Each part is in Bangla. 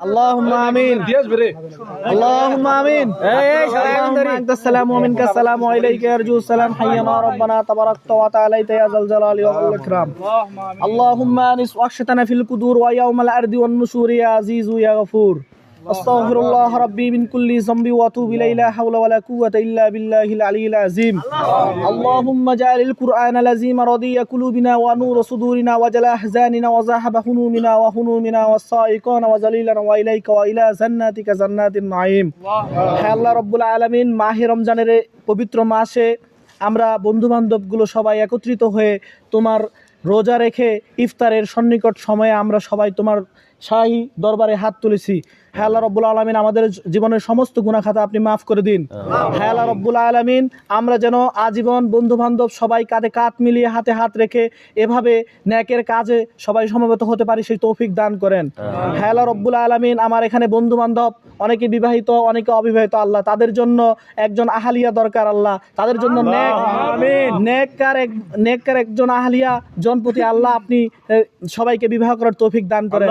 اللهم آمين اللهم آمين اللهم أنت السلام ومنك السلام وإليك يرجو السلام حينا ربنا تباركت وتعاليت يا ذا الجلال والإكرام اللهم أنس وأخشتنا في القدور ويوم الأرض والنشور يا عزيز يا غفور أستغفر الله ربي من كل ذنب وأتوب إليه لا حول ولا قوة إلا بالله العلي العظيم اللهم اجعل القرآن العظيم رضي قلوبنا ونور صدورنا وجلاء أحزاننا وذهب همومنا وهمومنا والسائقين وذليلنا وإليك وإلى جناتك جنات النعيم হে আল্লাহ রব্বুল আলামিন মাহে রমজানের পবিত্র মাসে আমরা বন্ধু বান্ধবগুলো সবাই একত্রিত হয়ে তোমার রোজা রেখে ইফতারের সন্নিকট সময়ে আমরা সবাই তোমার শাহী দরবারে হাত তুলেছি। হে আল্লাহ রব্বুল আলামিন আমাদের জীবনের সমস্ত গুনাহ খাতা আপনি মাফ করে দিন। হে আল্লাহ রব্বুল আলামিন আমরা যেন আজীবন বন্ধু বান্ধব সবাই কাঁধে কাঁধ মিলিয়ে হাতে হাত রেখে এভাবে নেকের কাজে সবাই সমবেত হতে পারি সেই তৌফিক দান করেন। হে আল্লাহ রব্বুল আলামিন আমার এখানে বন্ধু বান্ধব অনেকে বিবাহিত অনেকে অবিবাহিত, আল্লাহ তাদের জন্য একজন আহালিয়া দরকার, আল্লাহ তাদের জন্য নেককার একজন আহালিয়া জনপতি আল্লাহ আপনি সবাইকে বিবাহ করার তৌফিক দান করেন।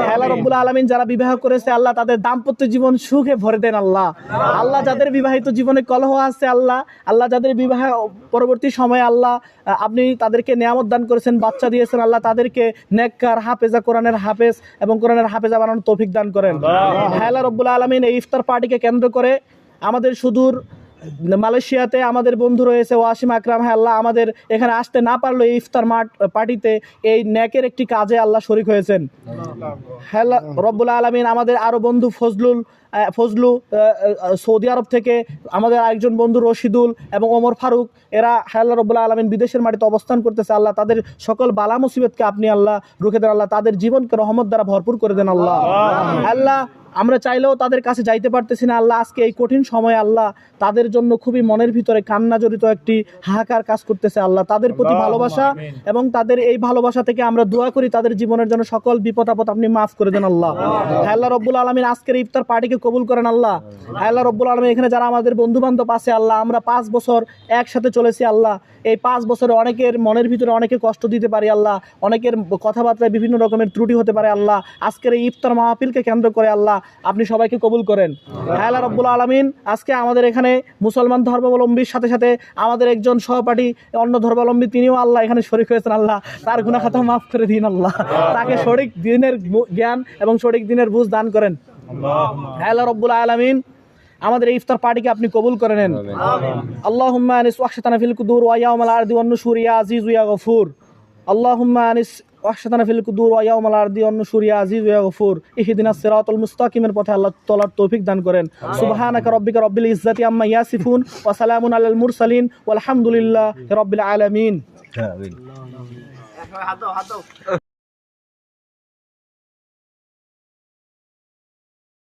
হে আল্লাহ রব্বুল আলামিন যারা বিবাহ করেছে আল্লাহ তাদের দাম্পত্য জীবন সুখে ভরে দেন। আল্লাহ যাদের বিবাহিত জীবনে কলহ আছে আল্লাহ যাদের বিবাহ পরবর্তী সময়ে আল্লাহ আপনি তাদেরকে নিয়ামত দান করেছেন, বাচ্চা দিয়েছেন, আল্লাহ তাদেরকে নেককার হাফেজা কোরআনের হাফেজ এবং কোরআনের হাফেজা বানানোর তৌফিক দান করেন। হে আল্লাহ রব্বুল আলামিন এই ইফতার পার্টিকে কেন্দ্র করে আমাদের সুদূর মালয়েশিয়াতে আমাদের বন্ধু রয়েছে ওয়াসিম আকরাম, হ্যাঁ আল্লাহ আমাদের এখানে আসতে না পারলো এই ইফতার পার্টিতে এই নেকের একটি কাজে আল্লাহ শরীক হয়েছেন। হ্যাঁ আল্লাহ রব্বুল আলামিন আমাদের আরো বন্ধু ফজলু সৌদি আরব থেকে, আমাদের আরেকজন বন্ধু রশিদুল এবং ওমর ফারুক, এরা হ্যাঁ আল্লাহ রব্বুল আলামিন বিদেশের মাটিতে অবস্থান করতেছে, আল্লাহ তাদের সকল বালা মুসিবতকে আপনি আল্লাহ রুখে দেন, আল্লাহ তাদের জীবনকে রহমত দ্বারা ভরপুর করে দেন। আল্লাহ আমরা চাইলেও তাদের কাছে যাইতে পারতেছি না আল্লাহ, আজকে এই কঠিন সময় আল্লাহ তাদের জন্য খুবই মনের ভিতরে কান্না জড়িত একটি হাহাকার কাজ করতেছে, আল্লাহ তাদের প্রতি ভালোবাসা এবং তাদের এই ভালোবাসা থেকে আমরা দোয়া করি তাদের জীবনের জন্য সকল বিপদ আপদ আপনি মাফ করে দেন। আল্লাহ আল্লাহ রব্বুল আলামিন আজকের ইফতার পার্টিকে কবুল করেন। আল্লাহ আল্লাহ রব্বুল আলামিন এখানে যারা আমাদের বন্ধু বান্ধব আছে আল্লাহ আমরা 5 বছর একসাথে চলেছি আল্লাহ, এই 5 বছরে অনেকের মনের ভিতরে অনেকে কষ্ট দিতে পারি আল্লাহ, অনেকের কথাবার্তায় বিভিন্ন রকমের ত্রুটি হতে পারে আল্লাহ, আজকের এই ইফতার মাহফিলকে কেন্দ্র করে আল্লাহ আপনি সবাইকে কবুল করেন। হ্যাঁ আল্লাহ রব্বুল আলামিন আজকে আমাদের এখানে মুসলমান ধর্মাবলম্বীর সাথে সাথে আমাদের একজন সহপাঠী অন্য ধর্মাবলম্বী তিনিও আল্লাহ এখানে শরীক হয়েছেন, আল্লাহ তার গুনাহ খাতা মাফ করে দিন, আল্লাহ তাকে সঠিক দিনের জ্ঞান এবং সঠিক দিনের বুঝ দান করেন। হ্যাঁ আল্লাহ রব্বুল আলামিন আমাদের এই ইফতার পার্টিকে আপনি কবুল করে নেন। আল্লাহুম্মা আনিস ওয়াহশাতানা ফিল কুদুর ওয়া ইয়াউমাল আরদি ওয়ান নুশুর ইয়া আজিজু ইয়া গফুর আল্লাহুম্মা আনিস ওয়াহশাতানা ফিল কুদুর ওয়া ইয়াউমাল আরদি ওয়ান নুশুর ইয়া আজিজু ইয়া গফুর ইহদিনাস সিরাতাল মুস্তাকিমের পথে আল্লাহ চলার তৌফিক দান করেন। সুবহানাকা রাব্বিকা রাব্বিল ইজ্জাতি আম্মা ইয়াসিফুন ওয়া সালামুন আলাল মুরসালিন ওয়াল হামদুলিল্লাহি রাব্বিল আলামিন।